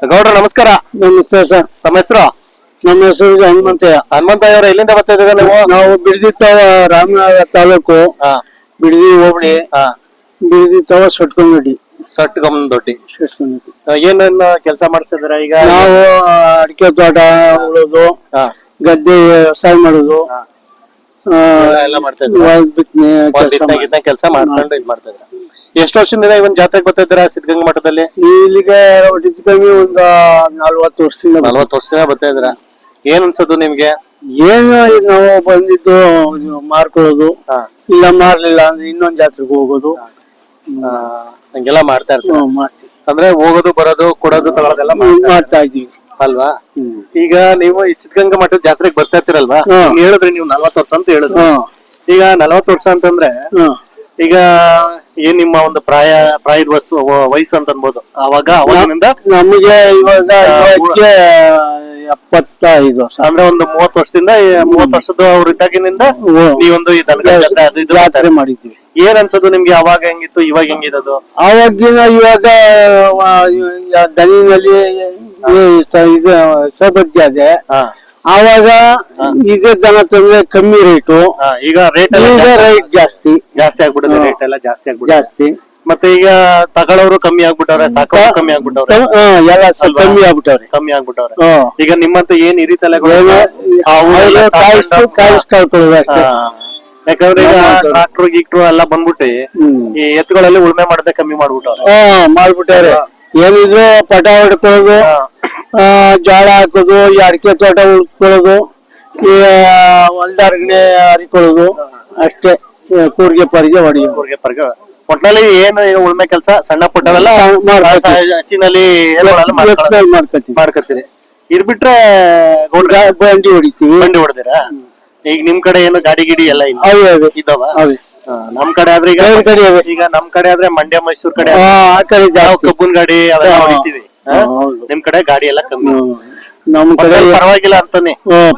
ಗೌಡ್ರ ನಮಸ್ಕಾರ. ನಮಸ್ಕಾರ ಸರ್. ತಮ್ಮ ಹೆಸರು? ನಮ್ಮ ಹೆಸರು ಹನುಮಂತಯ್ಯ. ಹನುಮಂತಯ್ಯ ಅವರ ಎಲ್ಲಿಂದ ಬರ್ತಾ ಇದ್ದೀರಾ ನೀವು? ನಾವು ಬಿಡದಿ ರಾಮನಗರ ತಾಲೂಕು, ಬಿಡದಿ ಹೋಬಳಿ, ಬಿಡದಿ ಸಟ್ಕೊಂಡ್ಬಿಡಿ. ಸಟ್ಕೊಂದೊಡ್ಡಿ. ಏನೇನ್ ಕೆಲಸ ಮಾಡ್ತಿದ್ದೀರಾ ಈಗ? ನಾವು ಅಡಿಕೆ ತೋಟ ಉಳೋದು, ಗದ್ದೆ ವ್ಯವಸಾಯ ಮಾಡೋದು, ಎಲ್ಲ ಮಾಡ್ತಾ ಇದ್ದೀರಾ? ಕೆಲಸ ಮಾಡ್ಕೊಂಡು ಇದ್ ಮಾಡ್ತಾ ಇದ್ದೀರಾ? ಎಷ್ಟು ವರ್ಷದಿಂದ ಇವನ್ ಜಾತ್ರೆಗೆ ಬರ್ತಾ ಇದ್ದೀರಾ ಸಿದ್ಧಗಂಗಾ ಮಠದಲ್ಲಿ? ಇಲ್ಲಿಗೆ ಹೆಚ್ಚು ಕಮ್ಮಿ ಒಂದು 40 ವರ್ಷದಿಂದ. 40 ವರ್ಷದಿಂದ ಬರ್ತಾ ಇದ್ದೀರಾ. ಏನ್ ಅನ್ಸೋದು ನಿಮ್ಗೆ? ಏನು ನಾವು ಬಂದಿದ್ದು ಮಾರ್ಕೊಳ್ಳೋದು, ಇಲ್ಲ ಮಾರ್ಲಿಲ್ಲ ಅಂದ್ರೆ ಇನ್ನೊಂದ್ ಜಾತ್ರೆಗೆ ಹೋಗೋದು, ಹಂಗೆಲ್ಲ ಮಾಡ್ತಾ ಇರ್ತೀವಿ. ಅಂದ್ರೆ ಹೋಗೋದು ಬರೋದು ಕೊಡೋದು ತಗೊಳ್ಳೋದೆಲ್ಲ ಮಾಡ್ತಾ ಇದೀವಿ ಅಲ್ವಾ? ಈಗ ನೀವು ಈ ಸಿದ್ಧಗಂಗಾ ಮಠದ ಜಾತ್ರೆಗೆ ಬರ್ತಾ ಇರ್ತೀರಲ್ವಾ? ಹೇಳಿದ್ರಿ ನೀವು 40 ವರ್ಷ ಅಂತ ಹೇಳಿದ್ರಿ. ಈಗ 40 ವರ್ಷ ಅಂತಂದ್ರೆ ಈಗ ಏನ್ ನಿಮ್ಮ ಒಂದು ಪ್ರಾಯದ ವಯಸ್ಸು ಅಂತ ಅನ್ಬೋದು. ಅವಾಗಿನಿಂದ ನಮಗೆ ಇವಾಗ 75 ವರ್ಷ ಅಂದ್ರೆ ಒಂದು 30 ವರ್ಷದಿಂದ 30 ವರ್ಷದ ಅವ್ರ ಇದ್ದಾಗಿನಿಂದ ನೀವೊಂದು ಈ ಜಾತ್ರೆ ಮಾಡಿದ್ವಿ. ಏನ್ ಅನ್ಸೋದು ನಿಮ್ಗೆ? ಅವಾಗ ಹೆಂಗಿತ್ತು, ಇವಾಗ ಹೆಂಗಿರೋದು? ಆವಾಗಿನ ಇವಾಗ ದನಿನಲ್ಲಿ ಇದು ಸೌಭಾಗ್ಯ ಇದೆ. ಆವಾಗ ಇದೇ ದನ ತಂದ್ರೆ ಕಮ್ಮಿ ರೇಟು, ಈಗ ರೇಟ್ ಜಾಸ್ತಿ ಆಗ್ಬಿಡುತ್ತೆ. ರೇಟ್ ಎಲ್ಲ ಜಾಸ್ತಿ. ಮತ್ತೆ ಈಗ ತಗೊಳ್ಳೋರು ಕಮ್ಮಿ ಆಗ್ಬಿಟ್ಟವ್ರೆ, ಸಾಕೋರು ಕಮ್ಮಿ ಆಗ್ಬಿಟ್ಟವ್ರೆ, ಎಲ್ಲ ಕಮ್ಮಿ ಆಗ್ಬಿಟ್ಟವ್ರೆ. ಈಗ ನಿಮ್ಮಂತ ಏನ್ ಹಿರಿ ತಲೆಗಳು ಕಾಯಿಸ್ಕೊಳ್ಕೊಳ್ಳೋದು ಅಷ್ಟೇ. ಯಾಕಂದ್ರೆ ಈಗ ಟ್ರಾಕ್ಟರ್ ಗೀಕ್ಟ್ರು ಎಲ್ಲ ಬಂದ್ಬಿಟ್ಟು ಈ ಎತ್ತುಗಳಲ್ಲಿ ಉಳ್ಮೆ ಮಾಡದೆ ಕಮ್ಮಿ ಮಾಡ್ಬಿಟ್ಟವ್ರೆ. ಏನಿದ್ರು ಪಟ ಹೊಡ್ಕೊಳ್ಳೋದು, ಜೋಳ ಹಾಕೋದು, ಈ ಅಡಿಕೆ ತೋಟ ಉಳ್ಕೊಳ್ಳೋದು, ಈ ಹೊಲ್ದಾರ್ಗಣೆ ಹರಿಕೊಳ್ಳೋದು ಅಷ್ಟೇ. ಕೂರ್ಗೆ ಪರಿಗೆ ಒಟ್ನಲ್ಲಿ ಏನು ಉಳ್ಮೆ ಕೆಲಸ ಸಣ್ಣ ಪುಟ್ಟವೆಲ್ಲ ಹಸಿನಲ್ಲಿ ಮಾಡ್ಕೊತೀರಿ. ಇದ್ ಬಿಟ್ರೆ ಬಂಡಿ ಹೊಡಿತೀವಿ. ಬಂಡಿ ಹೊಡೆದಿರಾ? ಈಗ ನಿಮ್ ಕಡೆ ಏನು ಗಾಡಿ ಗಿಡಿ ಎಲ್ಲ ಇದಾವ? ನಮ್ ಕಡೆ ಆದ್ರೆ ಈಗ ನಮ್ ಕಡೆ ಆದ್ರೆ ಮಂಡ್ಯ ಮೈಸೂರ್ ಕಡೆ ಕಬ್ಬನ್ ಗಾಡಿ ಅವೆಲ್ಲ ಹೊಡಿತೀವಿ. ನಿಮ್ ಕಡೆ ಗಾಡಿ ಎಲ್ಲ ಕಮ್ಮಿ. ನಮ್ ಕಡೆ ಪರವಾಗಿಲ್ಲ ಅಂತಾನೆ.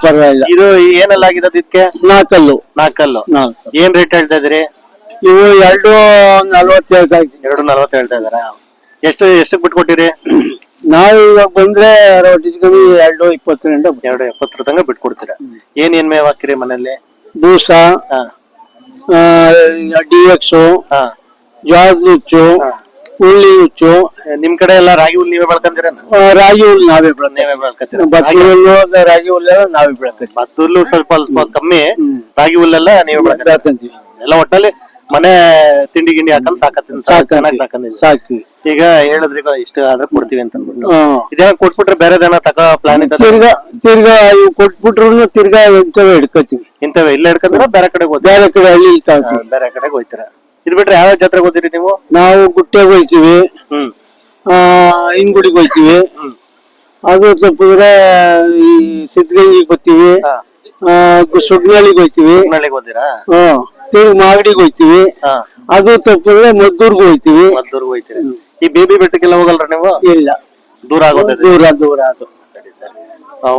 ಪರವಾಗಿಲ್ಲ. ಇದು ಏನೆಲ್ಲ ಆಗಿದೆ ಇದಕ್ಕೆ? 4 ಕಲ್ಲು. ಏನ್ ರೇಟ್ ಹೇಳ್ತಾ ಇದ್ರಿ? ಇವು 2.40 ಹೇಳ್ತಾ ಇದ್ವಿ. 2.40 ಹೇಳ್ತಾ ಇದಾರ. ಎಷ್ಟಕ್ಕೆ ಬಿಟ್ಕೊಟ್ಟಿರಿ? ನಾವು ಇವಾಗ ಬಂದ್ರೆ ಕಮ್ಮಿ 2.20 ತನಕ ಬಿಟ್ಕೊಡ್ತೀರಾ. ಏನ್ ಮೇವ್ ಹಾಕಿರಿ ಮನೇಲಿ? ಬೂಸ, DX, ಜೋಳದ ನುಚ್ಚು, ಹುಳ್ಳಿ ನುಚ್ಚು. ನಿಮ್ ಕಡೆ ಎಲ್ಲ ರಾಗಿ ಹುಲ್ ನೀವೇ ಬೆಳ್ಕೊಂತೀರ? ರಾಗಿ ಹುಲ್ ನಾವೇ ಬೆಳ್ಕೊಂತೀವಿ. ಭತ್ತ ಹುಲ್ಲು, ರಾಗಿ ಹುಲ್ಲೆಲ್ಲ ನಾವೇ ಬೆಳ್ಕೊಂತೀವಿ. ಭತ್ತ ಹುಲ್ಲು ಸ್ವಲ್ಪ ಕಮ್ಮಿ, ರಾಗಿ ಹುಲ್ಲೆಲ್ಲ ನೀವೇ ಬೆಳ್ಕೊಂತೀವಿ. ಎಲ್ಲ ಒಟ್ಟಲ್ಲಿ ಮನೆ ತಿಂಡಿ ಗಿಂಡಿ ಹಾಕೊಂಡ್ ಸಾಕ್ತೀವಿ. ಈಗ ಹೇಳಿದ್ರಿ ಇಷ್ಟ ಆದ್ರೆ ಕೊಡ್ತೀವಿ ಅಂತ ಅಂದ್ಬಿಟ್ಟು. ಇದೇನ ಕೊಟ್ಬಿಟ್ರೆ ಬೇರೆ ದೇನ ತಗೋ ಪ್ಲಾನ್ ಇದೆ? ತಿರ್ಗಾ ಇವ್ ಕೊಟ್ಬಿಟ್ರು ತಿರ್ಗಾ ಇಂಥವೇ ಹಿಡ್ಕೊತೀವಿ. ಇಂಥವೇ ಇಲ್ಲ ಹಿಡ್ಕೊಂಡ್ರೆ ಬೇರೆ ಕಡೆ ಹಳ್ಳಿ ಬೇರೆ ಕಡೆಗೆ ಹೋಗ್ತೀರಾ. ಇದ್ ಬಿಟ್ರೆ ಯಾವ ಜಾತ್ರೆಗೆ ಹೋಗ್ತೀರಿ ನೀವು? ನಾವು ಗುಟ್ಟೆಗೆ ಹೋಗ್ತೀವಿ, ಹಿಂಗುಡಿಗೆ ಹೋಗ್ತೀವಿ. ಅದು ತಪ್ಪಿದ್ರೆ ಈ ಸಿದ್ಧಗಂಗಿಗೆ ಬರ್ತೀವಿ, ಸುಡ್ನಳ್ಳಿಗೆ ಹೋಗ್ತೀವಿ. ತಿರ್ಗಿ ಮಾಗಡಿಗೆ ಹೋಗ್ತೀವಿ. ಅದು ತಪ್ಪಿದ್ರೆ ಮದ್ದೂರ್ಗೆ ಹೋಗ್ತೀವಿ. ಈ ಬೇಬಿ ಬೆಟ್ಟಕ್ಕೆಲ್ಲ ಹೋಗಲ್ರ ನೀವು? ಇಲ್ಲ, ದೂರ ಆಗೋದು. ದೂರ ಅದು.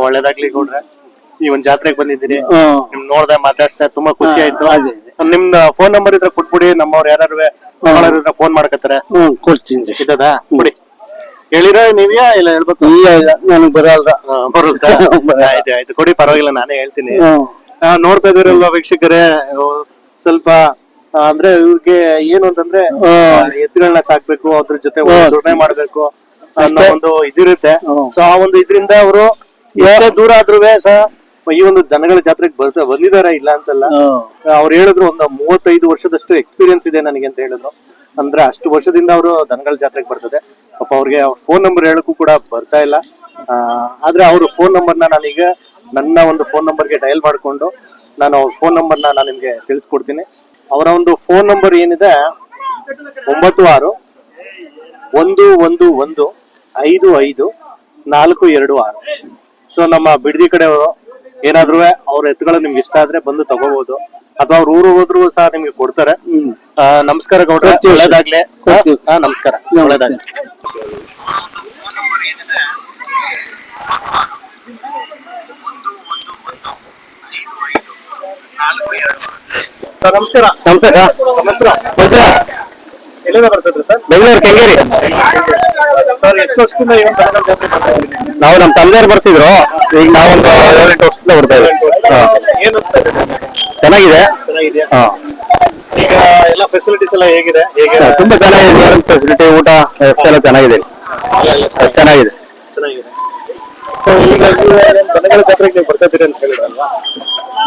ಒಳ್ಳೇದಾಗ್ಲಿ ಗೌಡ್ರೆ, ಈ ಒಂದ್ ಜಾತ್ರೆಗೆ ಬಂದಿದ್ದೀರಿ. ನಿಮ್ ನೋಡ್ದೆ ಮಾತಾಡ್ಸ್ತಾ ತುಂಬಾ ಖುಷಿ ಆಯ್ತು. ನಿಮ್ದ ಫೋನ್ ನಂಬರ್ ಇದ್ರೆ ಕೊಟ್ಬಿಡಿ, ನಮ್ಮವ್ರು ಯಾರು ಫೋನ್ ಮಾಡ್ಕತ್ತಾರೆ. ಕೊಡ್ತೀನಿ. ಇದ್ದದಾ ಬಿಡಿ. ಹೇಳಿರ ನೀವ್ಯಾ ಇಲ್ಲ ಹೇಳ್ಬೇಕು? ಇಲ್ಲ, ನನಗ್ ಬರಲ್ಲ. ಬರುತ್ತಾ? ಆಯ್ತು ಕೊಡಿ, ಪರವಾಗಿಲ್ಲ, ನಾನೇ ಹೇಳ್ತೀನಿ. ನೋಡ್ತಾ ಇದೀರಲ್ವಾ ವೀಕ್ಷಕರೇ, ಸ್ವಲ್ಪ ಅಂದ್ರೆ ಇವ್ರಿಗೆ ಏನು ಅಂತಂದ್ರೆ ಎತ್ತುಗಳನ್ನ ಸಾಕ್ಬೇಕು, ಅದ್ರ ಜೊತೆ ದುಡಿಮೆ ಮಾಡ್ಬೇಕು ಅನ್ನೋ ಒಂದು ಇದಿರುತ್ತೆ. ಸೊ ಆ ಒಂದು ಇದ್ರಿಂದ ಅವರು ಎಷ್ಟೇ ದೂರ ಆದ್ರೂ ಈ ಒಂದು ದನಗಳ ಜಾತ್ರೆಗೆ ಬಂದಿದಾರ, ಇಲ್ಲ ಅಂತಲ್ಲ. ಅವ್ರು ಹೇಳಿದ್ರು ಒಂದು 35 ವರ್ಷದಷ್ಟು ಎಕ್ಸ್ಪೀರಿಯನ್ಸ್ ಇದೆ ನನಗೆ ಅಂತ ಹೇಳಿದ್ರು. ಅಂದ್ರೆ ಅಷ್ಟು ವರ್ಷದಿಂದ ಅವರು ದನಗಳ ಜಾತ್ರೆಗೆ ಬರ್ತದೆ. ಪಾಪ ಅವ್ರಿಗೆ ಫೋನ್ ನಂಬರ್ ಹೇಳಕ್ಕೂ ಕೂಡ ಬರ್ತಾ ಇಲ್ಲ. ಆದ್ರೆ ಅವ್ರ ಫೋನ್ ನಂಬರ್ನ ನಾನೀಗ ನನ್ನ ಒಂದು ಫೋನ್ ನಂಬರ್ಗೆ ಡಯಲ್ ಮಾಡ್ಕೊಂಡು ನಾನು ಅವ್ರ ಫೋನ್ ನಂಬರ್ನ ನಾನು ನಿಮ್ಗೆ ತಿಳಿಸ್ಕೊಡ್ತೀನಿ. ಅವರ ಒಂದು ಫೋನ್ ನಂಬರ್ ಏನಿದೆ 9611155426. ಸೊ ನಮ್ಮ ಬಿಡದಿ ಕಡೆಯವರು ಏನಾದ್ರು ಅವ್ರ ಎತ್ತುಗಳು ನಿಮ್ಗೆ ಇಷ್ಟ ಆದ್ರೆ ಬಂದು ತಗೋಬಹುದು, ಅಥವಾ ಅವ್ರ ಊರು ಹೋದ್ರು ಸಹ ನಿಮ್ಗೆ ಕೊಡ್ತಾರೆ. ನಮಸ್ಕಾರ ಗೌಡ್ರೆ, ಒಳ್ಳೇದಾಗ್ಲಿ. ನಮಸ್ಕಾರ, ಒಳ್ಳೇದಾಗ್ಲಿ. ನಮಸ್ಕಾರ. ಎಲ್ಲಿಂದ ಬರ್ತಿದ್ರಿ ಸರ್? ಬೆಂಗಳೂರು ಕೆಂಗೇರಿ. ಸರ್ ಎಷ್ಟು ವರ್ಷದಿಂದ ಈ ಒಂದು ದನಗಳ ಜಾತ್ರೆ ಮಾಡ್ತಾ ಇದ್ದೀರಿ? ನಾವು ನಮ್ಮ ತಂದೆಯವ್ರು ಬರ್ತಿದ್ರು, ಈಗ ನಾವೊಂದು 7-8 ವರ್ಷದಿಂದ ಬರ್ತಾ ಇದ್ದೀವಿ. ಏನು ಅನ್ಸ್ತಾ ಇದೆ? ಚೆನ್ನಾಗಿದೆ. ಚೆನ್ನಾಗಿದೆಯಾ? ಹಾ, ಈಗ ಎಲ್ಲ ಫೆಸಿಲಿಟೀಸ್ ಎಲ್ಲ ಹೇಗಿದೆ? ಹೇಗೆ ತುಂಬಾ ಚೆನ್ನಾಗಿದೆ. ಫೆಸಿಲಿಟಿ, ಊಟ ವ್ಯವಸ್ಥೆ ಎಲ್ಲ ಚೆನ್ನಾಗಿದೆ. ಚೆನ್ನಾಗಿದೆ. ಚೆನ್ನಾಗಿದೆ. ಸೊ ಈಗ ದನಗಳ ಜಾತ್ರೆಗೆ ನೀವು ಬರ್ತಾ ಇದ್ದೀರಿ ಅಂತ ಹೇಳಿದ್ರಲ್ವಾ?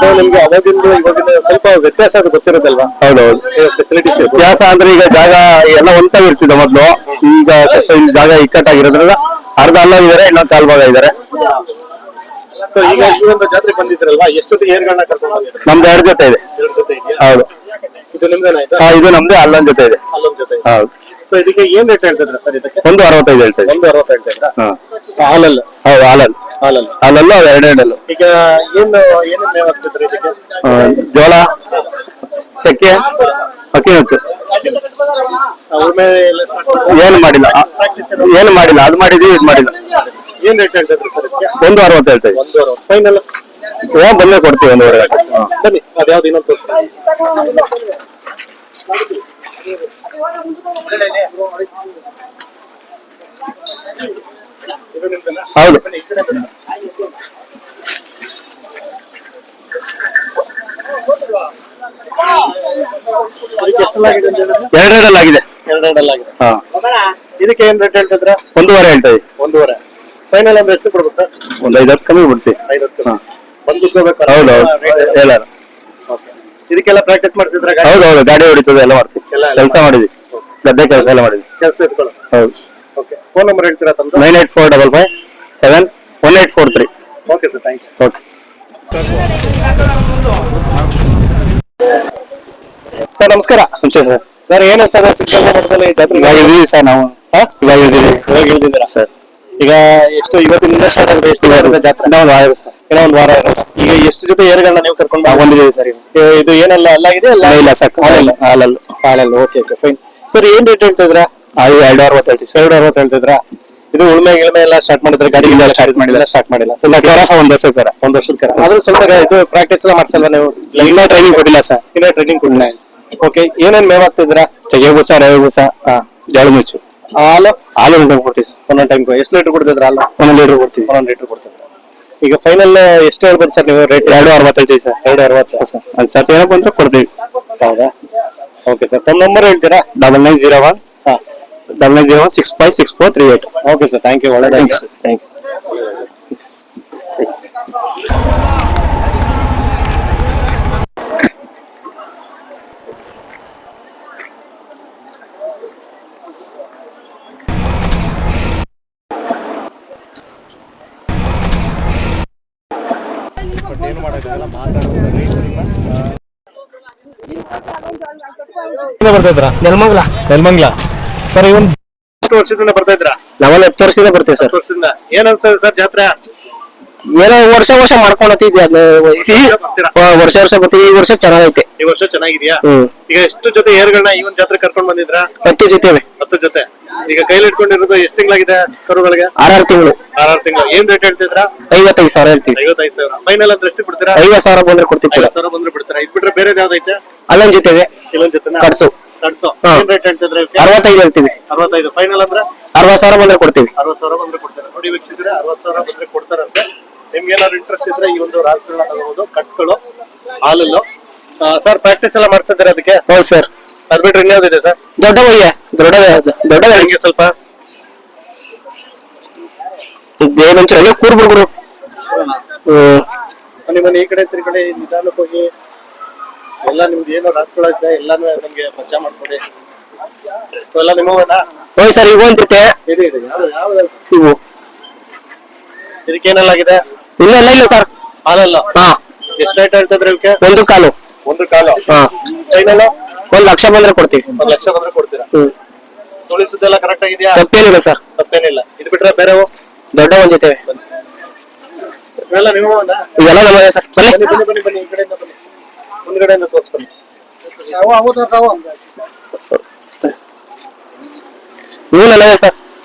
ಸೊ ನಿಮ್ಗೆ ಅವಾಗಿಂದ ಇವಾಗಿಂದ ಸ್ವಲ್ಪ ವ್ಯತ್ಯಾಸ ಅದು ಗೊತ್ತಿರುತ್ತಲ್ವಾ? ಹೌದೌದು. ಫೆಸಿಲಿಟೀಸ್ ವ್ಯತ್ಯಾಸ ಅಂದ್ರೆ ಈಗ ಜಾಗ ಎಲ್ಲ ಒಂತಾಗಿರ್ತಿದೆ ಮೊದ್ಲು. ಈಗ ಸ್ವಲ್ಪ ಈ ಜಾಗ ಇಕ್ಕಟ್ಟಾಗಿರೋದ್ರಿಂದ ಅರ್ಧ ಅಲ್ಲ ಇದಾರೆ, ಇನ್ನೊಂದು ಕಾಲ್ ಭಾಗ ಇದಾರೆ. ಸೊ ಈಗ ಈ ಒಂದು ಜಾತ್ರೆ ಬಂದಿದ್ರಲ್ವಾ, ಎಷ್ಟೊತ್ತು ಏರ್ಗಳನ್ನ ಕರ್ಕೊಂಡು ಬಂದಿದ್ರು? ನಮ್ದು 2 ಜೊತೆ ಇದೆ. ಎರಡು ಜೊತೆ ಇದೆಯಾ? ಹೌದು. ಇದು ನಿಮ್ದೇನ ಆಯ್ತಾ? ಇದು ನಮ್ದು, ಅಲ್ಲೊಂದ್ ಜೊತೆ ಇದೆ. ಅಲ್ಲೊಂದ್ ಜೊತೆ ಇದೆ. ಹೌದು. ಸೊ ಇದಕ್ಕೆ ಏನ್ ರೇಟ್ ಹೇಳ್ತಿದ್ರ ಸರ್? ಇದಕ್ಕೆ 1.65 ಹೇಳ್ತಾ ಇದ್ದೀವಿ. 1.60 ಹೇಳ್ತಿದ್ರ? ಹಾ, ಹಾಲಲ್ಲ? ಹೌದು. ಹಾಲಲ್ಲಿ ಹಾಲಲ್ಲೂ 2 ಈಗ ಏನು ಏನೇನ್ ಮೇವ್ ಹಾಕ್ತಿದ್ರಿ ಇದಕ್ಕೆ? ಜೋಳ, ಚಕ್ಕೆ, ಅಕ್ಕಿ ನುಚ್ಚು. ಉಳ್ಮೆ ಎಲ್ಲ ಏನು ಮಾಡಿಲ್ಲ. ಏನು ಮಾಡಿಲ್ಲ. ಅದು ಮಾಡಿದೀವಿ, ಇದು ಮಾಡಿಲ್ಲ. ಏನ್ ರೇಟ್ ಹೇಳ್ತಿದ್ರಿ ಸರ್ ಇದಕ್ಕೆ? 1.60 ಹೇಳ್ತಾ ಇದ್ದೀವಿ. 1.60 ಫೈನಲ್ ಬಂದೇ ಕೊಡ್ತೀವಿ 1.5 ಗಂಟೆ. ಬನ್ನಿ, ಅದ್ಯಾವ್ದು ಇನ್ನೊಂದು ತೋರಿಸಿ. ಇದು ನಿಮ್ದಲ್ಲ? ಹೌದು. ಬನ್ನಿ, ಈ ಕಡೆ ಬನ್ನಿ. ಇದಕ್ಕೆ ಎಷ್ಟೆಲ್ಲಾಗಿದೆ ಅಂತ ಹೇಳಿದ್ರೆ? 2 ಆಗಿದೆ. 2 ಆಗಿದೆ. ಹಾ, ಇದಕ್ಕೆ ಏನ್ ರೇಟ್ ಹೇಳ್ತಿದ್ರ? 1.5 ಹೇಳ್ತಾ ಇದ್ದೀವಿ. 1.5 ಫೈನಲ್ ಅಂದ್ರೆ ಎಷ್ಟು ಕೊಡ್ಬೇಕು ಸರ್? ಒಂದು 5-10 ಕಮ್ಮಿ ಬಿಡ್ತೀವಿ. 50. ಹಾ. ಬಂದು ಕೂತ್ಕೋಬೇಕು. ಹೌದು. ಹೇಳಾರ. ಇದಕ್ಕೆಲ್ಲ ಪ್ರಾಕ್ಟೀಸ್ ಮಾಡಿಸಿದ್ರ? ಹೌದು. ಗಾಡಿ ಹೊಡಿತದೆ, ಎಲ್ಲ ಮಾಡ್ತೀವಿ. ಕೆಲಸ ಮಾಡಿದ್ವಿ, ಗದ್ದೆ ಕೆಲಸ ಎಲ್ಲ ಮಾಡಿದ್ವಿ. ಕೆಲಸ ಇಟ್ಕೊಳ್ಳೋ. ಹೌದು. ಓಕೆ, ಫೋನ್ ನಂಬರ್ ಹೇಳ್ತೀರಾ ತಮ್ಮದು? 9845571843. Okay sir, thank you. Okay sir ನಮಸ್ಕಾರ. ನಮಸ್ತೆ ಸರ್. ಸರ್ ಏನ್ ಸರ್ ಸಿಕ್ಕಂಗ ಮಠದಲ್ಲಿ ಜಾತ್ರೆ ಇವಾಗ ಇದೀವಿ ಸರ್ ನಾವು. ಇವಾಗ ಇದ್ದೀವಿ. ಇವಾಗ ಇಳಿದಿದ್ದೀರಾ ಸರ್? ಈಗ ಎಷ್ಟು ಇವತ್ತಿನಿಂದ ಸ್ಟಾರ್ಟ್ ಆಗಿದೆ? ಎಷ್ಟು ವಾರದ ಜಾತ್ರೆ? ಇನ್ನೂ ಒಂದು ವಾರ ಸರ್. ಏನೋ ಒಂದು ವಾರ ಇದೆ. ಈಗ ಎಷ್ಟು ಜೊತೆ ಏರ್ಗಳನ್ನ ನೀವು ಕರ್ಕೊಂಡು ಬಂದಿದ್ದೀವಿ ಸರ್. ಇದು ಏನೆಲ್ಲ ಅಲ್ಲಾಗಿದೆ? ಇಲ್ಲ ಸಾಕು. ಹಾಲಲ್ಲಿ. Okay okay fine. ಸರ್ ಏನ್ ರೇಟ್ ಹೇಳ್ತಿದ್ರಾ? 2.60 ಹೇಳ್ತೀವಿ. 2.60 ಹೇಳ್ತಿದ್ರಾ? ಇದು ಉಳ್ಮೆ ಗಿಳ್ಮೆ ಎಲ್ಲ ಸ್ಟಾರ್ಟ್ ಮಾಡಿದ್ರೆ? ಗಾಡಿ ಸ್ಟಾರ್ಟ್ ಮಾಡಿಲ್ಲ. ಸರ್ ಒಂದು ವರ್ಷದ ವರ್ಷದ ಆದ್ರೂ ಸ್ವಲ್ಪ ಇದು ಪ್ರಾಕ್ಟೀಸ್ ಎಲ್ಲ ಮಾಡ್ಸಲ್ವಾ ನೀವು? ಇನ್ನೂ ಟ್ರೈನಿಂಗ್ ಕೊಟ್ಟಿಲ್ಲ ಸರ್. ಇನ್ನೇ ಟ್ರೈನಿಂಗ್ ಕೊಟ್ಟಿಲ್ಲ. ಓಕೆ, ಏನೇನ್ ಮೇವ್ ಆಗ್ತಿದ್ರಾ? ಚಕ್ಕೆ ಬೂಸ, ರವೆ ಬೂಸ, ಜೋಳ ನುಚ್ಚು. ಹಾಲು ಕೊಡ್ತೀವಿ ಸರ್. ಒಂದೊಂದು ಟೈಮ್ ಎಷ್ಟು ಲೀಟರ್ ಕೊಡ್ತಿದ್ರ? ಹಾಲು 1 ಲೀಟರ್ ಕೊಡ್ತೀವಿ. 1 ಲೀಟರ್ ಕೊಡ್ತಿದ್ರ. ಈಗ ಫೈನಲ್ ಎಷ್ಟು ಹೇಳ್ಬೋದು ಸರ್ ನೀವು ರೇಟ್? 2.60 ಹೇಳ್ತೀವಿ ಸರ್. 2.60 ಸರ್. ಅದು ಸರ್ ಏನಪ್ಪ ಅಂದ್ರೆ ಕೊಡ್ತೀವಿ. ಹೌದಾ? ಓಕೆ ಸರ್, ತಮ್ಮ ನಂಬರ್ ಹೇಳ್ತೀರಾ? 9901 656438. Okay sir, thank you. ಒಳ್ಳೆದಾಗಿ ಸರ್. Thank you. ಬರ್ತಾ ಇದ್ರ? ನೆಲಮಂಗ್ಲ. ಸರ್ ಇವನ್ ಎಷ್ಟು ವರ್ಷದಿಂದ ಬರ್ತಾ ಇದ್ರ? ನಾವೆಲ್ಲ 10 ವರ್ಷದಿಂದ ಬರ್ತೀವಿ ಸರ್. 10 ವರ್ಷದಿಂದ. ಏನ್ ಅನ್ಸ್ತದೆ ಸರ್ ಜಾತ್ರೆ? ಏನೋ ವರ್ಷ ಮಾಡ್ಕೊಂಡು ಹೋಗ್ತಿದ್ವಿ. ಅದನ್ನ ವರ್ಷ ಬರ್ತೀವಿ. ಈ ವರ್ಷ ಚೆನ್ನಾಗೈತೆ. ಈ ವರ್ಷ ಚೆನ್ನಾಗಿದ್ಯಾ? ಈಗ ಎಷ್ಟು ಜೊತೆ ಏರ್ಗಳನ್ನ ಈ ಒಂದು ಜಾತ್ರೆ ಕರ್ಕೊಂಡ್ ಬಂದಿದ್ರಾ? 10 ಜೊತೆ. 10 ಜೊತೆ. ಈಗ ಕೈಲಿ ಇಟ್ಕೊಂಡಿರೋದು ಎಷ್ಟು ತಿಂಗಳಾಗಿದೆ ಕರುಗಳಿಗೆ? 6 ತಿಂಗಳು. 6 ತಿಂಗಳು. ಏನ್ ರೇಟ್ ಹೇಳ್ತಿದ್ರಾ? 55,000 ಹೇಳ್ತೀವಿ. 55,000. ಫೈನಲ್ ಅಂದ್ರೆ ಎಷ್ಟು ಬಿಡ್ತೀರಾ? 50,000 ಬಂದ್ರೆ ಕೊಡ್ತೀವಿ. 50,000 ಬಂದ್ರೆ ಬಿಡ್ತೀರಾ? ಇದ್ ಬಿಟ್ರೆ ಬೇರೆ ಯಾವ್ದೈತೆ? ಅಲ್ಲೊಂದ್ ಜೊತೆ ಇಲ್ಲೊಂದ್ ಜೊತೆ ಕಟ್ಸು. ಏನ್ ರೇಟ್ ಹೇಳ್ತಿದ್ರೆ? 65 ಹೇಳ್ತೀವಿ. 65. ಫೈನಲ್ ಅಂದ್ರೆ 60,000 ಬಂದ್ರೆ ಕೊಡ್ತೀವಿ. 60,000 ಬಂದ್ರೆ ಕೊಡ್ತಾರೆ. ನೋಡಿ ವೀಕ್ಷಿಸಿದ್ರೆ 60,000 ಬಂದ್ರೆ ಕೊಡ್ತಾರಂತೆ. ನಿಮ್ಗೆ ಏನಾದ್ರು ಇಂಟ್ರೆಸ್ಟ್ ಇದ್ರೆ ಈ ಒಂದು ರಾಸುಗಳನ್ನ ತಗೋಬಹುದು. ಕಟ್ಸ್ಗಳು, ಹಾಲಲ್ಲು. ಸರ್ ಪ್ರಾಕ್ಟೀಸ್ ಎಲ್ಲ ಮಾಡ್ಸಿದ್ರೆ ಅದಕ್ಕೆ? ಹೌದು ಸರ್. ಅದ್ ಬಿಟ್ರೆ ಇನ್ಯಾವ್ದಿದೆ ಸರ್? ದೊಡ್ಡ ಹಂಗೆ ಸ್ವಲ್ಪ ಏನಂತ ಕೂರ್ಬಿಡ್ಗುರು. ಬನ್ನಿ ಈ ಕಡೆ ಕಡೆ ನಿಧಾನಕ್ಕೆ ಹೋಗಿ. ಎಲ್ಲ ನಿಮ್ದು ಏನೋ ರಾಸುಗಳಾಗಿದೆ ಎಲ್ಲಾನು ನಮ್ಗೆ ಪರಿಚಯ ಮಾಡ್ಕೊಡಿ. ಎಲ್ಲ ನಿಮ್ಮವನಾ? ಹೋಯ್ ಸರ್. ಈಗ ಒಂದ್ ಜೊತೆ ಇದೆ. ಯಾವ್ದು ಇವು. ಇದಕ್ಕೇನೆಲ್ಲಾಗಿದೆ? ಇಲ್ಲ ಸರ್. ಹಾಲಲ್ಲ? ಹಾ. ಎಷ್ಟು ರೇಟ್ ಹೇಳ್ತಿದ್ರೆ ಇವಕ್ಕೆ? 1 ಕಾಲು. 1 ಕಾಲು. ಹಾ. ಫೈನಲ್ 1 ಲಕ್ಷ ಬಂದ್ರೆ ಕೊಡ್ತೀವಿ. 1 ಲಕ್ಷ ಬಂದ್ರೆ ಕೊಡ್ತೀರಾ? ಸುಳಿಸುದೆಲ್ಲ ಕರೆಕ್ಟ್ ಆಗಿದ್ಯಾ? ತಪ್ಪೇನಿಲ್ಲ ಸರ್. ತಪ್ಪೇನಿಲ್ಲ. ಇದು ಬಿಟ್ರೆ ಬೇರೆವು? ದೊಡ್ಡ ಒಂದ್ ಜೊತೆ. ಇವೆಲ್ಲ ನಿಮ್ಮವನಾ? ಇವೆಲ್ಲ ನಮ್ಮದೇ ಸರ್. ಬನ್ನಿ ಈ ಕಡೆಯಿಂದ ಬನ್ನಿ. ಮುಂದ್ಗಡೆಯಿಂದ ತೋರಿಸ್ಬನ್ನಿ. ಇವು ನನ್ನವೇ ಸರ್.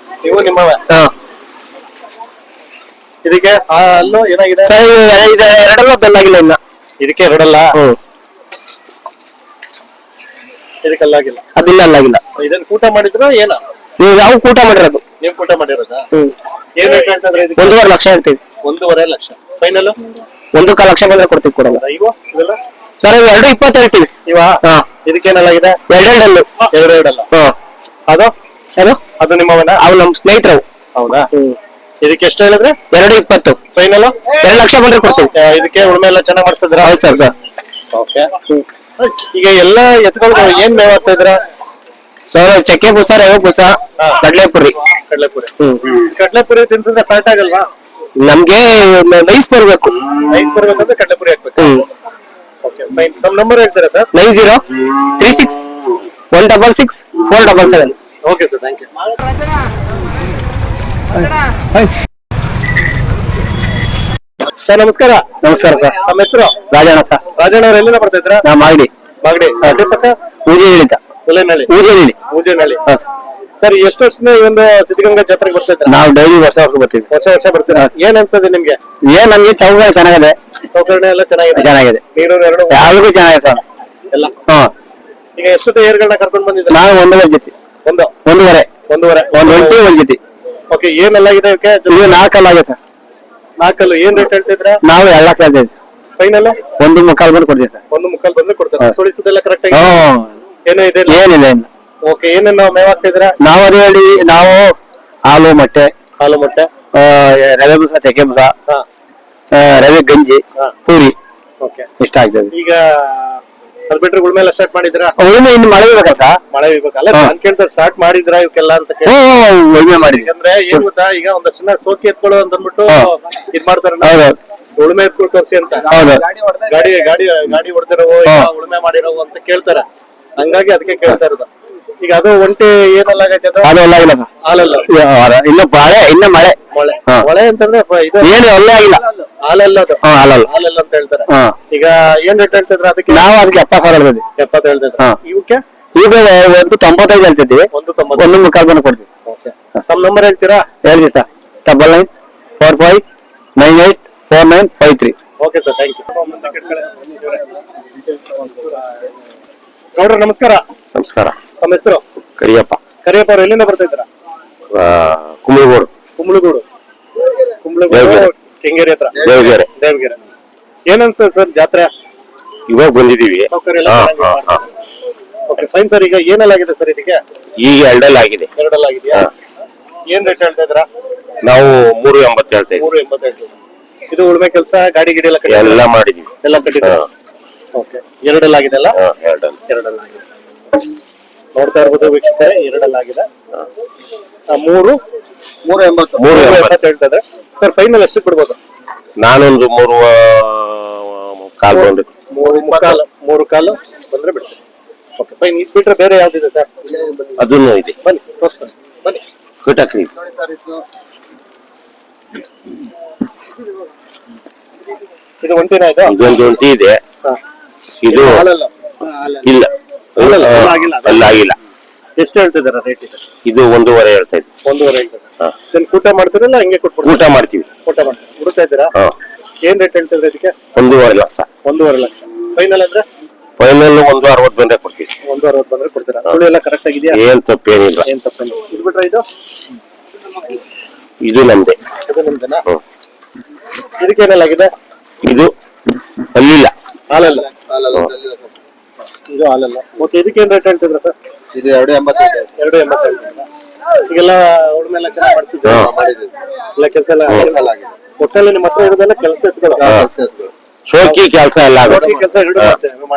ಇವು ನಿಮ್ಮವೇ? ಹಾ. ಇದಕ್ಕೆ ಅಲ್ಲೂ ಏನಾಗಿದೆ ಸರ್? ಇದು 2 ಬೆಲ್ಲಾಗಿಲ್ಲ ಇನ್ನ. ಇದಕ್ಕೆ 2 ಇದಕ್ಕೆಲ್ಲಾಗಿಲ್ಲ. ಅದಿಲ್ಲ ಅಲ್ಲಾಗಿಲ್ಲ. ಇದನ್ನ ಊಟ ಮಾಡಿದ್ರು ಏನ? ನೀವು ಯಾವ ಊಟ ಮಾಡಿರೋದು? ನೀವ್ ಕೂಟ ಮಾಡಿರೋದಾ? ಏನ್ ರೇಟ್ ಹೇಳ್ತಿದ್ರೆ ಇದಕ್ಕೆ? 1.5 ಲಕ್ಷ ಹೇಳ್ತೀವಿ. 1.5 ಲಕ್ಷ ಫೈನಲ್. 1.25 ಲಕ್ಷ ಬಂದ್ರೆ ಕೊಡ್ತೀವಿ ಕೊಡಲ್ಲ. ಇವು ಇವೆಲ್ಲ ಸರ್ ಇವು 2.20 ಹೇಳ್ತೀವಿ. ಇವಾ? ಹಾ. ಇದಕ್ಕೇನೆಲ್ಲಾಗಿದೆ? 2.5 2.5 ಹಾ. ಅದು ಅದು ನಿಮ್ಮವನ? ಅವು ನಮ್ ಸ್ನೇಹಿತರು. ಹೌದಾ? ಇದಕ್ಕೆ ಎಷ್ಟು ಹೇಳಿದ್ರೆ? 2.20 ಫೈನಲ್. 2 ಲಕ್ಷ ಬಂದ್ರೆ ಕೊಡ್ತೀವಿ. ಇದಕ್ಕೆ ಉಳುಮೆ ಎಲ್ಲ ಚೆನ್ನಾಗ್ ಮಾಡ್ಸಿದ್ರ? ಹೌದು ಸರ್. ಓಕೆ. ಈಗ ಎಲ್ಲ ಎತ್ಕೊಳ್ತಾ ಏನ್ ಮೇವ್ ಆಗ್ತಾ ಇದ್ರ? ಸರ್ ಚಕ್ಕೆ ಬೂಸ, ರವೆ ಬೂಸ, ಕಡ್ಲೆಪುರಿ. ಕಡ್ಲೆಪುರಿ. ಕಡ್ಲೆಪುರಿ ತಿನ್ಸಿದ್ರೆ ಫ್ಯಾಟ್ ಆಗಲ್ವಾ? ನಮ್ಗೆ ನೈಸ್ ಬರ್ಬೇಕು. ರೈಸ್ ಬರ್ಬೇಕಂದ್ರೆ ಕಡ್ಲೆಪುರಿ ಹಾಕ್ಬೇಕು. Okay fine. ನಮ್ ನಂಬರ್ ಹೇಳ್ತೀರಾ sir? 9036616647. Okay sir, thank you. Sir ನಮಸ್ಕಾರ. ನಮಸ್ಕಾರ ಸರ್. ನಮ್ಮ ಹೆಸರು? ರಾಜಣ್ಣ ಸರ್. ರಾಜಣ್ಣ ಅವ್ರು ಎಲ್ಲಿಂದ ಬರ್ತಾ ಇದ್ರ? ನಾ ಮಾಗಡಿ ಮಾಗಡಿ ಅದೇ ಪಕ್ಕ ಪೂಜೆ ಹೇಳಿದ್ದ. ಉಲೇನಹಳ್ಳಿ. ಪೂಜೆನಹಳ್ಳಿ. ಸರ್ ಎಷ್ಟು ವರ್ಷದಿಂದ ಈ ಒಂದು ಸಿದ್ಧಗಂಗಾ ಜಾತ್ರೆಗೆ ಬರ್ತಾ ಇದ್ರ? ನಾವು ಡೈಲಿ ವರ್ಷ ಬರ್ತೀವಿ. ವರ್ಷ ಬರ್ತೀರಾ? ಏನ್ ಅನ್ಸ್ತದೆ ನಿಮ್ಗೆ? ನಮ್ಗೆ ಚೌಕ ಚೆನ್ನಾಗಿದೆ. ಸೌಕರ್ಯ ಎಲ್ಲ ಚೆನ್ನಾಗಿದೆ? ನೀರು ಎರಡು ಯಾವ್ದು ಚೆನ್ನಾಗಿದೆ ಸರ್ ಎಲ್ಲ. ಹಾ. ಈಗ ಎಷ್ಟೊತ್ತು ಏರ್ಗಳನ್ನ ಕರ್ಕೊಂಡ್ ಬಂದಿದ್ರ? ನಾವು 1.5 ಜೊತೆ. ಒಂದೂವರೆ. ಒಂದ್ ಒಂಟಿ ಒಂದ್ ಜೊತೆ. ಓಕೆ. ಏನೆಲ್ಲ ಇದೆ ಇವಕ್ಕೆ? ಇದು 4 ಆಗಿದೆ ಸರ್. 4 ಏನ್ ರೇಟ್ ಹೇಳ್ತಿದ್ರ? ನಾವು 2 ಲಕ್ಷ ಹೇಳ್ತೀವಿ. ಫೈನಲ್ 1.25 ಬಂದು ಕೊಡ್ತೀವಿ ಸರ್. 1.25 ಬಂದ್ರೆ ಕೊಡ್ತಾರೆ. ಸುಳಿಸೋದೆಲ್ಲ ಕರೆಕ್ಟ್ ಆಗಿ ಹ್ಮ್. ಏನೋ ಇದೆ? ಏನಿಲ್ಲ. ಓಕೆ. ಏನೇನ್ ನಾವು ಮೇವ್ ಹಾಕ್ತಿದ್ರ? ನಾವು ಅದೇ ಹೇಳಿ ನಾವು ಹಾಲು ಮೊಟ್ಟೆ, ಹಾಲು ಮೊಟ್ಟೆ, ರವೆ ಬೂಸ, ಚಕ್ಕೆ ಬೂಸ, ರವೆ ಗಂಜಿ, ಪೂರಿ ಓಕೆ ಇಷ್ಟ ಆಗ್ತದೆ. ಈಗ ಅದ್ ಬಿಟ್ರೆ ಉಳ್ಮೆ ಎಲ್ಲ ಸ್ಟಾರ್ಟ್ ಮಾಡಿದ್ರ? ಉಳುಮೆ ಇನ್ನು ಮಳೆ ಬೇಕಲ್ಲ ಸರ್. ಮಳೆ ಇರ್ಬೇಕಲ್ಲ. ನಾನ್ ಕೇಳ್ತಾರೆ ಸ್ಟಾರ್ಟ್ ಮಾಡಿದ್ರ ಇವಕ್ಕೆಲ್ಲ ಅಂತ ಕೇಳಿ. ಉಳುಮೆ ಮಾಡಿದ್ವಿ. ಯಾಕಂದ್ರೆ ಏನ್ ಗೊತ್ತಾ, ಈಗ ಒಂದಷ್ಟು ಜನ ಸೋಕಿ ಎತ್ಕೊಳ್ಳೋ ಅಂತ ಅಂದ್ಬಿಟ್ಟು ಇದ್ ಮಾಡ್ತಾರ. ಹೌದು. ಉಳುಮೆ ಎತ್ಕೊಂಡು ತೋರಿಸಿ ಅಂತ. ಹೌದು. ಗಾಡಿ ಹೊಡೆದಿರೋವು, ಉಳುಮೆ ಮಾಡಿರೋವು ಅಂತ ಕೇಳ್ತಾರ. ಹಂಗಾಗಿ ಅದಕ್ಕೆ ಕೇಳ್ತಾ ಇರೋದು. ಈಗ ಅದು ಒಂಟಿ ಏನೆಲ್ಲ ಆಗೈತೆ? ಅದು ಅದೆಲ್ಲ ಇಲ್ಲ ಸರ್. ಹಾಲಲ್ಲ. ಇನ್ನು ಮಳೆ ಮಳೆ ಅಂತಂದ್ರೆ ಇದು ಏನು ಒಳ್ಳೆ ಆಗಿಲ್ಲ. ಹಾಲಲ್ಲ ಅದು. ಹಾಲಲ್ಲ ಅಂತ ಹೇಳ್ತಾರೆ. ಈಗ ಏನ್ ರೇಟ್ ಹೇಳ್ತಿದ್ರ ಅದಕ್ಕೆ? ನಾವು ಅದಕ್ಕೆ 70,000 ಹೇಳ್ತೀವಿ. 70 ಹೇಳ್ತಿದ್ರ. ಇವಕ್ಕೆ ಈಗ 1.95 ಹೇಳ್ತಿದ್ವಿ. 1.25 ಬಂದು ಕೊಡ್ತೀವಿ. ಓಕೆ. ಸಮ್ ನಂಬರ್ ಹೇಳ್ತೀರಾ? ಹೇಳಿ sir. 9945984953. Okay sir, thank you. ನೋಡ್ರಿ ನಮಸ್ಕಾರ. ನಮಸ್ಕಾರ. ತಮ್ಮ ಹೆಸರು? ಕರಿಯಪ್ಪ. ಕರಿಯಪ್ಪ ಅವ್ರು ಎಲ್ಲಿಂದ ಬರ್ತಾ ಇದ್ರ? ಕುಂಬಳಗೋಡು. ಕೆಂಗೇರಿ ಹತ್ರ. ದೇವಗೆರೆ. ಏನ್ ಅನ್ಸ್ತದೆ ಸರ್ ಜಾತ್ರೆ? ಇವಾಗ ಬಂದಿದೀವಿ. ಸೌಕರ್ಯ ಎಲ್ಲ ಓಕೆ ಫೈನ್ ಸರ್. ಈಗ ಏನೆಲ್ಲ ಆಗಿದೆ ಸರ್ ಇದಕ್ಕೆ? ಈಗ 2 ಆಗಿದೆ. 2 ಆಗಿದೆಯಾ? ಏನ್ ರೇಟ್ ಹೇಳ್ತಾ ಇದ್ರ? ನಾವು 3.80 ಹೇಳ್ತೇವೆ. 3.80 ಹೇಳ್ತೀವಿ. ಇದು ಉಳುಮೆ ಕೆಲಸ, ಗಾಡಿ ಗಿಡಿ ಎಲ್ಲ ಎಲ್ಲ ಮಾಡಿದೀವಿ. ಎಲ್ಲ ಕಟ್ಟಿದ್ದೀವಿ. ಓಕೆ. 2 ಆಗಿದೆಲ್ಲ? 2 ಆಗಿದೆ. ನೋಡ್ತಾ ಇರ್ಬೋದು ವೀಕ್ಷಕರೇ, 2 ಆಗಿದೆ. 3.80 ಹೇಳ್ತಾ ಇದ್ರೆ ಸರ್. ಫೈನಲ್ ಎಷ್ಟು ಬಿಡ್ಬೋದು? ನಾನೊಂದು 3.25 ಬಂದು. 3.25 ಬಂದ್ರೆ ಬಿಡ್ತೀವಿ. Okay fine. ಇದು ಬಿಟ್ರೆ ಬೇರೆ ಯಾವ್ದಿದೆ ಸರ್? ಅದನ್ನು ಇದೆ. ಬನ್ನಿ ತೋರಿಸ್ತೀನಿ, ಬನ್ನಿ. ಕಟಾಕ್ರಿ. ಇದು ಒಂಟಿನ? ಇದು ಇದೊಂದು ಒಂಟಿ ಇದೆ. ಇದು ಹಾಲಲ್ಲ. ಇಲ್ಲ, ಆಗಿಲ್ಲ. ಎಷ್ಟು ಹೇಳ್ತಿದಾರ ರೇಟ್? ಇದು 1.5 ಹೇಳ್ತಾ ಇದ್ವಿ. 1.5 ಹೇಳ್ತಾರೆ. ಕೂಟ ಮಾಡ್ತೀರಲ್ಲ ಹಂಗೆ ಕೊಟ್ಬಿಡ್ತೀವಿ? ಊಟ ಮಾಡ್ತೀವಿ. ಕೂಟ ಮಾಡ್ತೀವಿ. ಹುಡುಕ್ತಾ ಇದ್ದೀರಾ? ಏನ್ ರೇಟ್ ಹೇಳ್ತಿದ್ರೆ ಇದಕ್ಕೆ? 1.5 ಲಕ್ಷ. 1.5 ಲಕ್ಷ. ಫೈನಲ್ ಅಂದ್ರೆ? ಫೈನಲ್ 1.60 ಬಂದ್ರೆ ಕೊಡ್ತೀವಿ. 1.60 ಬಂದ್ರೆ ಕೊಡ್ತೀರಾ? ಸುಳಿ ಎಲ್ಲ ಕರೆಕ್ಟ್ ಆಗಿದೆಯಾ? ಏನ್ ತಪ್ಪೇನಿಲ್ಲ. ಏನ್ ತಪ್ಪೇನಿಲ್ಲ. ಇದು ಬಿಟ್ರೆ ಇದು ನಮ್ದೆ. ಇದು ನಿಮ್ದೇನಾ? ಇದಕ್ಕೇನೆಲ್ಲ ಆಗಿದೆ? ಇದು ಅಲ್ಲಿಲ್ಲ. ಹಾಲಲ್ಲ. ಇದು ಹಾಲಲ್ಲ. ಓಕೆ. ಇದಕ್ಕೇನ್ ರೇಟ್ ಹೇಳ್ತಿದ್ರ ಸರ್? ಇದು 2.80. 2.80 ಹೇಳ್ತಿದ್ರ? ಈಗೆಲ್ಲ ಉಳುಮೆ ಎಲ್ಲ ಚೆನ್ನಾಗಿ ಮಾಡ್ತಿದ್ದೀರಾ? ಎಲ್ಲ ಕೆಲಸ ಎಲ್ಲ ಒಟ್ಟಲ್ಲಿ ನಿಮ್ಮ ಹತ್ರ ಇರೋದೆಲ್ಲ ಕೆಲಸ ಎತ್ಕೊಳ್ಳೋ ಶೋಕಿ ಕೆಲಸ ಎಲ್ಲ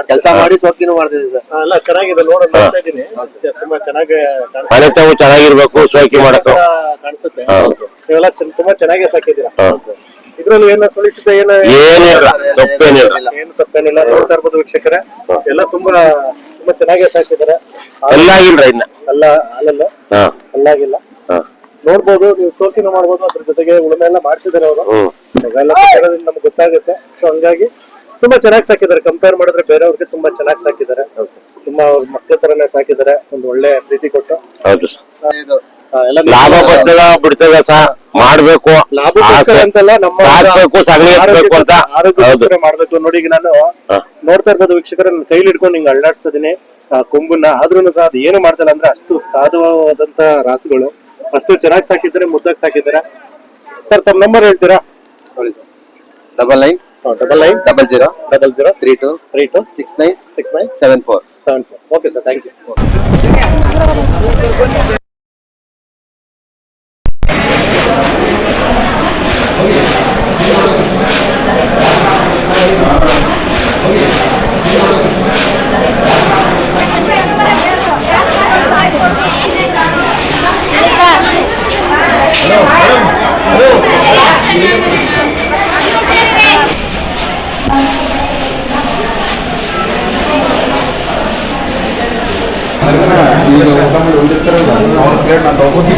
ಕೆಲಸ ಮಾಡಿ ಶೋಕಿನೂ ಮಾಡ್ತಿದ್ದೀವಿ ಸರ್. ಎಲ್ಲ ಚೆನ್ನಾಗಿದೆ. ನೋಡ್ತಾ ಇದ್ದೀನಿ, ತುಂಬಾ ಚೆನ್ನಾಗಿ ಮನೆ ತಾವು ಚೆನ್ನಾಗಿರ್ಬೇಕು. ಶೋಕಿ ಮಾಡಕ್ಕೆ ಕಾಣಿಸುತ್ತೆ. ನೀವೆಲ್ಲ ತುಂಬಾ ಚೆನ್ನಾಗಿ ಸಾಕಿದ್ದೀರಾ. ಇದ್ರಲ್ಲಿ ಏನು ಸುಳಿಸಿದ ಏನಿಲ್ಲ, ತಪ್ಪೇನಿಲ್ಲ. ಏನು ತಪ್ಪೇನಿಲ್ಲ. ನೋಡ್ತಾ ಇರ್ಬೋದು ವೀಕ್ಷಕರೇ, ಎಲ್ಲ ತುಂಬಾ ಚೆನ್ನಾಗಿ ಸಾಕಿದ್ದಾರೆ. ಅಲ್ಲಾಗಿಲ್ರ ಇನ್ನ ಅಲ್ಲಾಗಿಲ್ಲ. ನೋಡ್ಬೋದು, ನೀವು ಶೋಕಿನೂ ಮಾಡ್ಬೋದು. ಅದ್ರ ಜೊತೆಗೆ ಉಳುಮೆ ಎಲ್ಲ ಮಾಡ್ಸಿದಾರೆ ಅವರು. ನಮ್ಗೆ ಗೊತ್ತಾಗುತ್ತೆ. ಸೊ ಹಂಗಾಗಿ ತುಂಬಾ ಚೆನ್ನಾಗಿ ಸಾಕಿದ್ದಾರೆ. ಕಂಪೇರ್ ಮಾಡಿದ್ರೆ ಬೇರೆಯವ್ರಿಗೆ ತುಂಬಾ ಚೆನ್ನಾಗಿ ಸಾಕಿದ್ದಾರೆ. ತುಂಬಾ ಅವ್ರ ಮಕ್ಳ ತರನೇ ಸಾಕಿದ್ದಾರೆ. ಒಂದು ಒಳ್ಳೆ ಪ್ರೀತಿ ಕೊಟ್ಟು. ಹೌದು. ಲಾಭ ಬರ್ತದ ಬಿಡ್ತದ ಮಾಡ್ಬೇಕು. ಲಾಭ ಅಂತಲ್ಲ, ನಮ್ಮ ಆರೋಗ್ಯ ಮಾಡ್ಬೇಕು. ನೋಡಿ, ಈಗ ನಾನು ನೋಡ್ತಾ ಇರ್ಬೋದು ವೀಕ್ಷಕರ, ನನ್ನ ಕೈಲಿ ಹಿಡ್ಕೊಂಡು ಹಿಂಗ್ ಅಳ್ಳಾಡ್ಸ್ತಾ ಇದೀನಿ ಕೊಂಬನ್ನ. ಆದ್ರೂ ಸಹ ಅದು ಏನು ಮಾಡ್ತಲ್ಲ ಅಂದ್ರೆ ಅಷ್ಟು ಸಾಧುವಾದಂತ ರಾಸುಗಳು. ಅಷ್ಟು ಚೆನ್ನಾಗಿ ಸಾಕಿದ್ದಾರೆ, ಮುದ್ದಾಗಿ ಸಾಕಿದ್ದಾರೆ. ಸರ್ ತಮ್ಮ ನಂಬರ್ ಹೇಳ್ತೀರಾ? 99 99 00 32 32 69 69 74. 74. Okay sir, thank you. ಅವ್ರ ಪ್ಲೇಟ್ ನಾನು ತಗೋತೀನಿ.